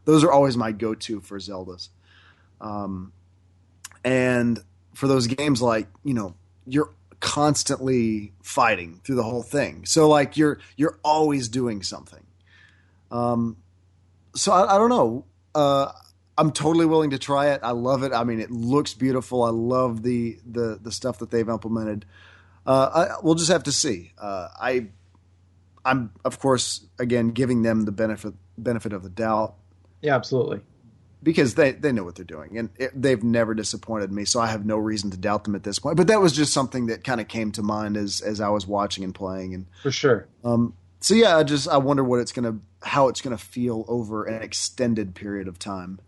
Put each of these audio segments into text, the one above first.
those are always my go-to for Zeldas. And for those games, like, you're constantly fighting through the whole thing. So like you're always doing something. So I don't know. I'm totally willing to try it. I love it. I mean, it looks beautiful. I love the stuff that they've implemented. We'll just have to see. I'm of course again giving them the benefit of the doubt. Yeah, absolutely. Because they know what they're doing, and they've never disappointed me, so I have no reason to doubt them at this point. But that was just something that kind of came to mind as I was watching and playing, and for sure. So yeah, I wonder how it's gonna feel over an extended period of time.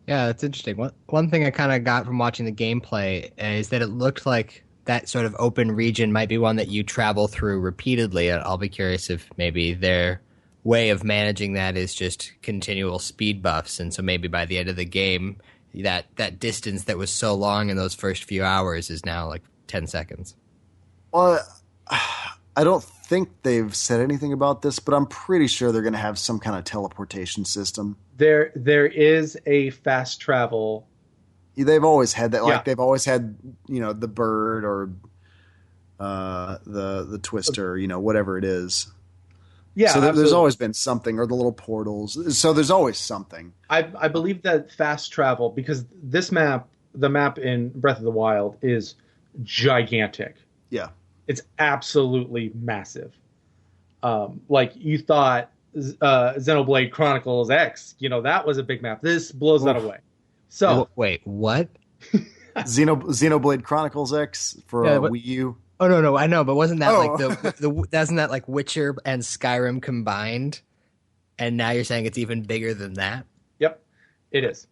Yeah, that's interesting. One thing I kind of got from watching the gameplay is that it looked like that sort of open region might be one that you travel through repeatedly. I'll be curious if maybe their way of managing that is just continual speed buffs, and so maybe by the end of the game, that distance that was so long in those first few hours is now like 10 seconds. Well, I don't think they've said anything about this, but I'm pretty sure they're going to have some kind of teleportation system. There is a fast travel. They've always had that. Like Yeah. they've always had, the bird or the twister, whatever it is. Yeah, so there's always been something, or the little portals. So there's always something. I believe that fast travel, because this map, the map in Breath of the Wild, is gigantic. Yeah. It's absolutely massive. Like you thought Xenoblade Chronicles X, that was a big map. This blows that away. So wait, what? Xenoblade Chronicles X for Wii U. Oh no, I know, but wasn't that like wasn't that like Witcher and Skyrim combined? And now you're saying it's even bigger than that? Yep, it is.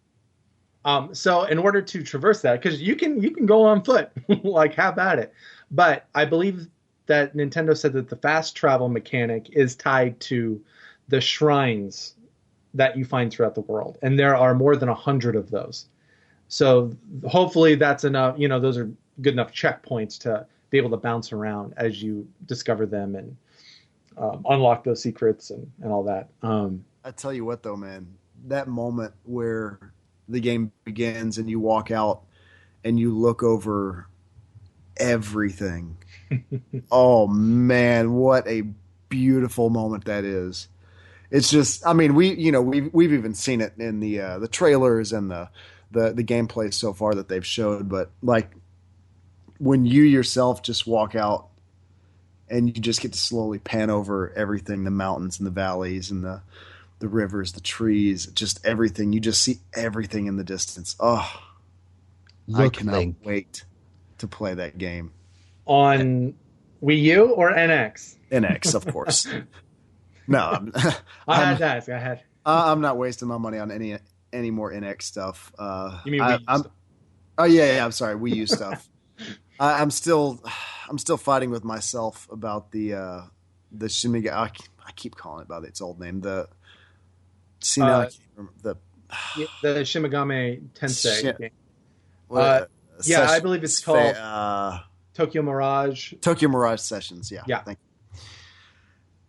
So in order to traverse that, because you can go on foot, like have at it. But I believe that Nintendo said that the fast travel mechanic is tied to the shrines that you find throughout the world, and there are more than 100 of those. So hopefully that's enough. Those are good enough checkpoints to be able to bounce around as you discover them and unlock those secrets and all that. I tell you what, though, man, that moment where the game begins and you walk out and you look over everything. Oh man, what a beautiful moment that is. It's just, I mean, we've even seen it in the trailers and the gameplay so far that they've showed, but like when you yourself just walk out and you just get to slowly pan over everything, the mountains and the valleys and the rivers, the trees, just everything. You just see everything in the distance. Oh, I cannot wait to play that game. On Wii U or NX? NX, of course. No, I had to ask. I'm not wasting my money on any more NX stuff. You mean Wii U stuff? Oh yeah, I'm sorry, Wii U stuff. I'm still fighting with myself about the Shimiga. I keep calling it by its old name. The Shimigami Tensei game. Yeah, I believe it's called Tokyo Mirage. Tokyo Mirage Sessions. Yeah. Thank you.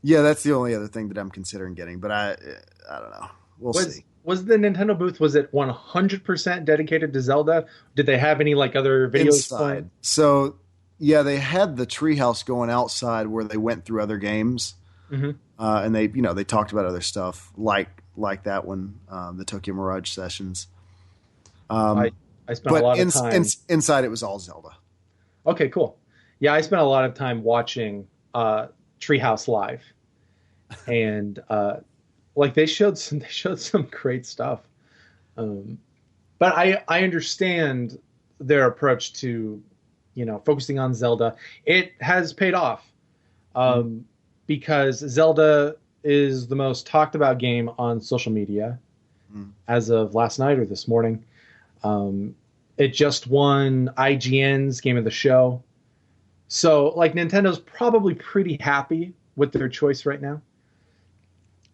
Yeah, that's the only other thing that I'm considering getting, but I don't know. We'll see. Was the Nintendo booth, was it 100% dedicated to Zelda? Did they have any like other videos playing? So yeah, they had the treehouse going outside where they went through other games, and they talked about other stuff like that one, the Tokyo Mirage Sessions. I spent a lot of time inside. It was all Zelda. Okay, cool. Yeah, I spent a lot of time watching Treehouse Live, and like they showed some great stuff. But I understand their approach to focusing on Zelda. It has paid off because Zelda is the most talked about game on social media as of last night or this morning. It just won IGN's Game of the Show. So, like, Nintendo's probably pretty happy with their choice right now.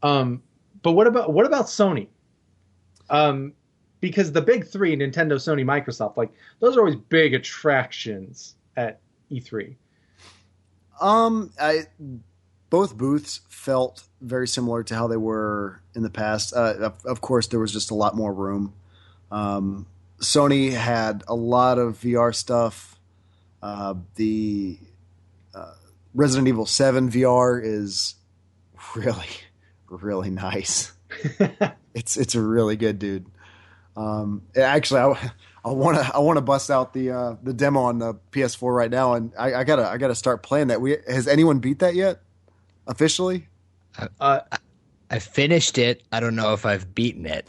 But what about Sony? Because the big three, Nintendo, Sony, Microsoft, like, those are always big attractions at E3. both booths felt very similar to how they were in the past. Of course, there was just a lot more room. Sony had a lot of VR stuff. The Resident Evil 7 VR is really, really nice. It's a really good, dude. Actually, I want to bust out the demo on the PS4 right now, and I gotta start playing that. Has anyone beat that yet? Officially? I finished it. I don't know if I've beaten it.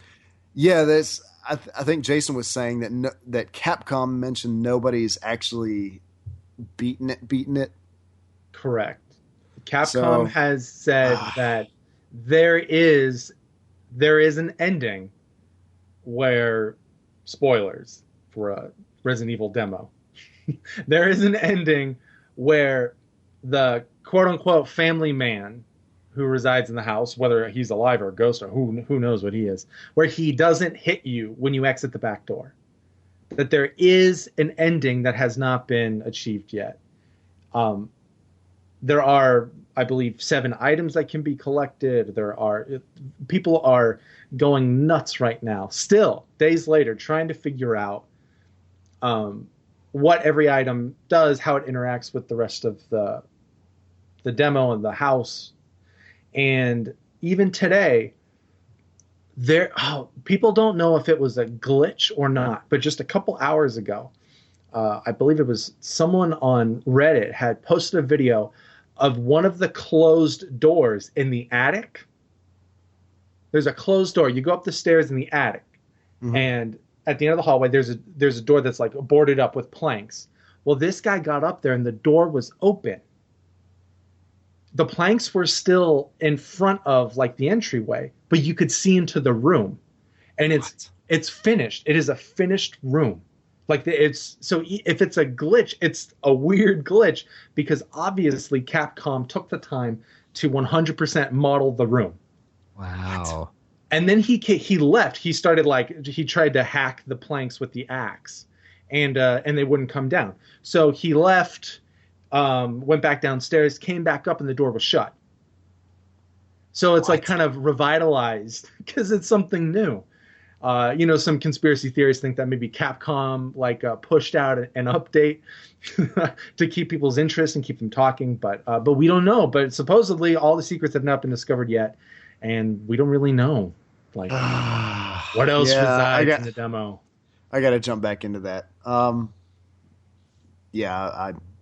Yeah, I think Jason was saying that Capcom mentioned nobody's actually beaten it. Correct. Capcom has said that there is an ending where, spoilers for a Resident Evil demo, there is an ending where the quote-unquote family man who resides in the house, whether he's alive or a ghost or who knows what he is, where he doesn't hit you when you exit the back door. That there is an ending that has not been achieved yet. There are, I believe, 7 items that can be collected. People are going nuts right now, still, days later, trying to figure out what every item does, how it interacts with the rest of the demo and the house. And even today, people don't know if it was a glitch or not, but just a couple hours ago, I believe it was someone on Reddit had posted a video of one of the closed doors in the attic. There's a closed door. You go up the stairs in the attic, and at the end of the hallway, there's a door that's like boarded up with planks. Well, this guy got up there, and the door was open. The planks were still in front of like the entryway, but you could see into the room, and it's finished. It is a finished room. Like so if it's a glitch, it's a weird glitch because obviously Capcom took the time to 100% model the room. Wow. And then he left. He tried to hack the planks with the axe, and they wouldn't come down. So he left. Went back downstairs, came back up, and the door was shut. So it's like kind of revitalized because it's something new. Some conspiracy theories think that maybe Capcom pushed out an update to keep people's interest and keep them talking, but we don't know. But supposedly all the secrets have not been discovered yet, and we don't really know what else resides in the demo. I got to jump back into that. I'm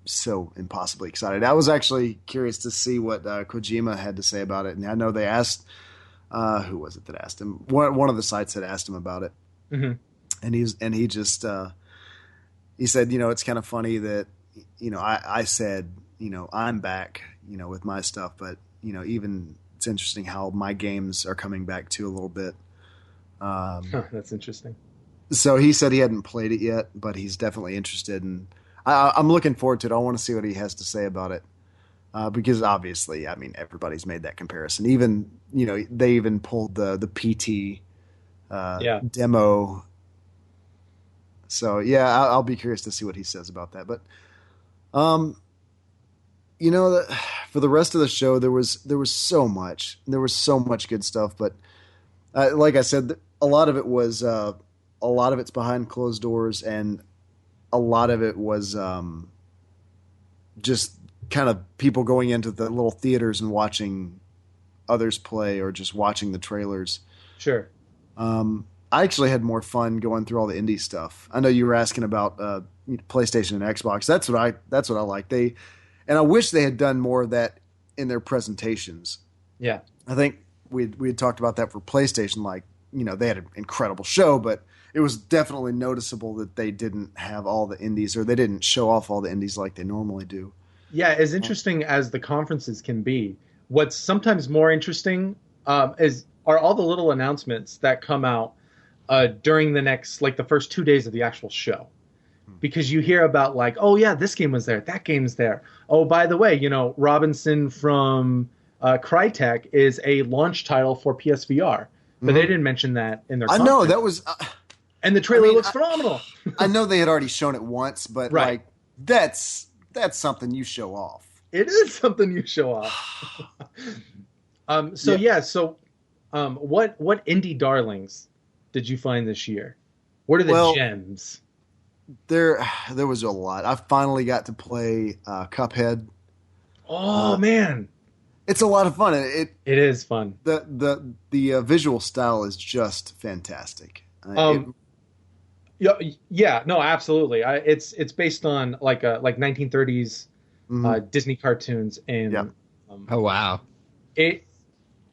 so impossibly excited. I was actually curious to see what Kojima had to say about it, and I know they asked who was it that asked him? One of the sites had asked him about it, and he just he said, it's kind of funny that I said I'm back with my stuff, but even it's interesting how my games are coming back too a little bit. That's interesting. So he said he hadn't played it yet, but he's definitely interested, and I'm looking forward to it. I want to see what he has to say about it. Because obviously, everybody's made that comparison. Even, they even pulled the PT demo. So, yeah, I'll be curious to see what he says about that. But, for the rest of the show, there was so much. There was so much good stuff. But like I said, a lot of it's behind closed doors, and a lot of it was just kind of people going into the little theaters and watching others play or just watching the trailers. Sure. I actually had more fun going through all the indie stuff. I know you were asking about PlayStation and Xbox. That's what I like. And I wish they had done more of that in their presentations. Yeah. I think we had talked about that for PlayStation. They had an incredible show, but it was definitely noticeable that they didn't have all the indies, or they didn't show off all the indies like they normally do. Yeah, as interesting as the conferences can be, what's sometimes more interesting are all the little announcements that come out during the first 2 days of the actual show. Because you hear about oh yeah, this game was there, that game's there. Oh, by the way, Robinson from Crytek is a launch title for PSVR, but they didn't mention that in their conference. I know, that was... and the trailer looks phenomenal. I know they had already shown it once, but right. That's something you show off. It is something you show off. What indie darlings did you find this year? What are the gems? There was a lot. I finally got to play Cuphead. Oh man, it's a lot of fun. It is fun. The visual style is just fantastic. Yeah, no, absolutely. It's based on like 1930s Disney cartoons, and oh wow, it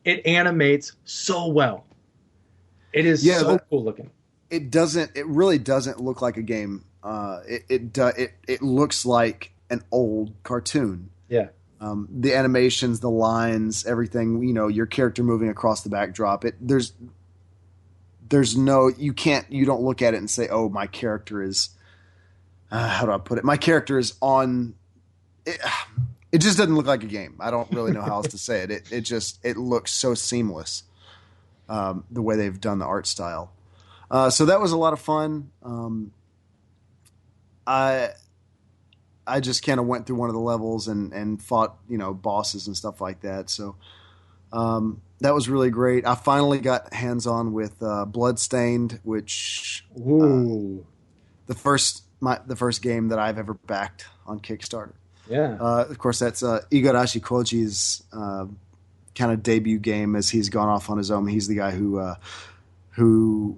animates so well. It is so cool looking. It really doesn't look like a game. It looks like an old cartoon. Yeah. The animations, the lines, everything, your character moving across the backdrop. There's no, you don't look at it and say, oh, my character is, how do I put it? My character is on, it just doesn't look like a game. I don't really know how else to say it. It looks so seamless, the way they've done the art style. So that was a lot of fun. I just kind of went through one of the levels and fought, bosses and stuff like that. So that was really great. I finally got hands-on with Bloodstained, which the first game that I've ever backed on Kickstarter. Yeah. Of course, that's Igarashi Koji's kind of debut game as he's gone off on his own. He's the guy who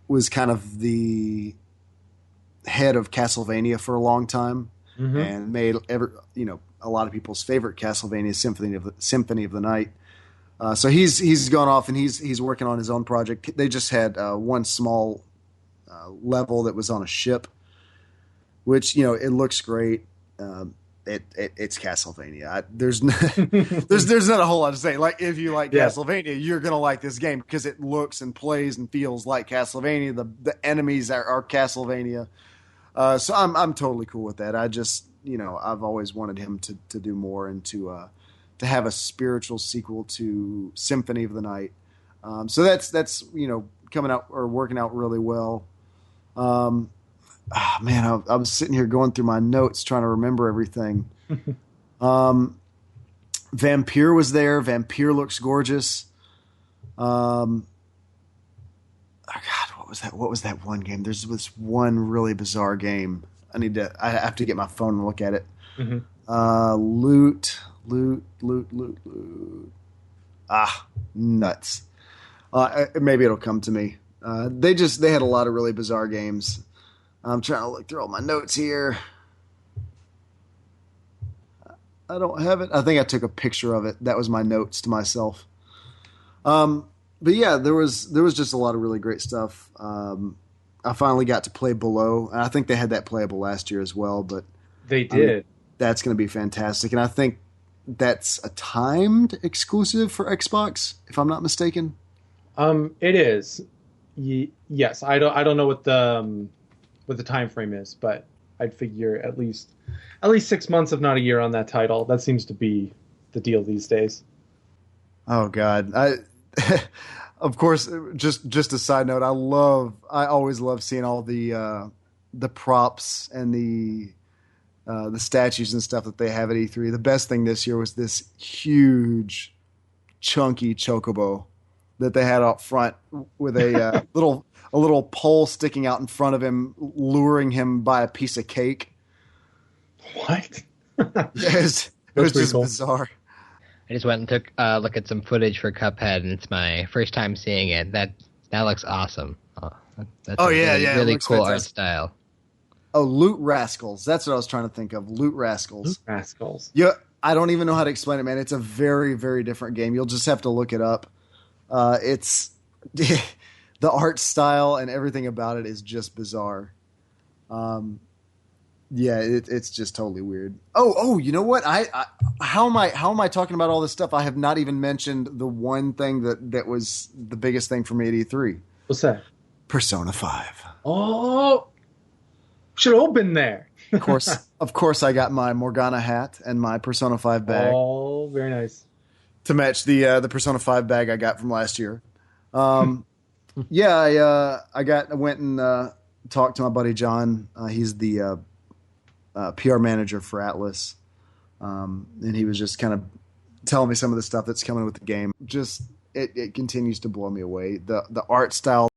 was kind of the head of Castlevania for a long time, and made a lot of people's favorite Castlevania, Symphony of the Night. So he's gone off and he's working on his own project. They just had one small level that was on a ship, which it looks great. It's Castlevania. There's not a whole lot to say. Like, if you like Castlevania, you're gonna like this game because it looks and plays and feels like Castlevania. The enemies are Castlevania. So I'm totally cool with that. I just I've always wanted him to do more and to have a spiritual sequel to Symphony of the Night. So that's coming out or working out really well. Man, I was sitting here going through my notes trying to remember everything. Vampire was there. Vampire looks gorgeous. Oh God, what was that one game? There's this one really bizarre game. I have to get my phone and look at it. Loot. Nuts. Maybe it'll come to me. They had a lot of really bizarre games. I'm trying to look through all my notes here. I don't have it. I think I took a picture of it. That was my notes to myself. But yeah, there was just a lot of really great stuff. I finally got to play Below. I think they had that playable last year as well, but they did. That's going to be fantastic. And I think that's a timed exclusive for Xbox, if I'm not mistaken. It is. Yes. I don't know what the time frame is, but I'd figure at least 6 months, if not a year, on that title. That seems to be the deal these days. Oh God. Of course, just a side note, I always love seeing all the props and the statues and stuff that they have at E3. The best thing this year was this huge, chunky chocobo that they had out front with a little pole sticking out in front of him, luring him by a piece of cake. What? It was just cool. Bizarre. I just went and took a look at some footage for Cuphead, and it's my first time seeing it. That looks awesome. That's really cool art style. Oh, Loot Rascals. That's what I was trying to think of. Loot Rascals. Loot Rascals. Yeah, I don't even know how to explain it, man. It's a very, very different game. You'll just have to look it up. It's the art style and everything about it is just bizarre. Yeah, it's just totally weird. Oh, you know what? How am I talking about all this stuff? I have not even mentioned the one thing that was the biggest thing for me at E3. What's that? Persona 5. Oh, should have been there. Of course, I got my Morgana hat and my Persona 5 bag. Oh, very nice. To match the Persona 5 bag I got from last year. Yeah, I went and talked to my buddy John. He's the PR manager for Atlas. And he was just kind of telling me some of the stuff that's coming with the game. Just it continues to blow me away. The art style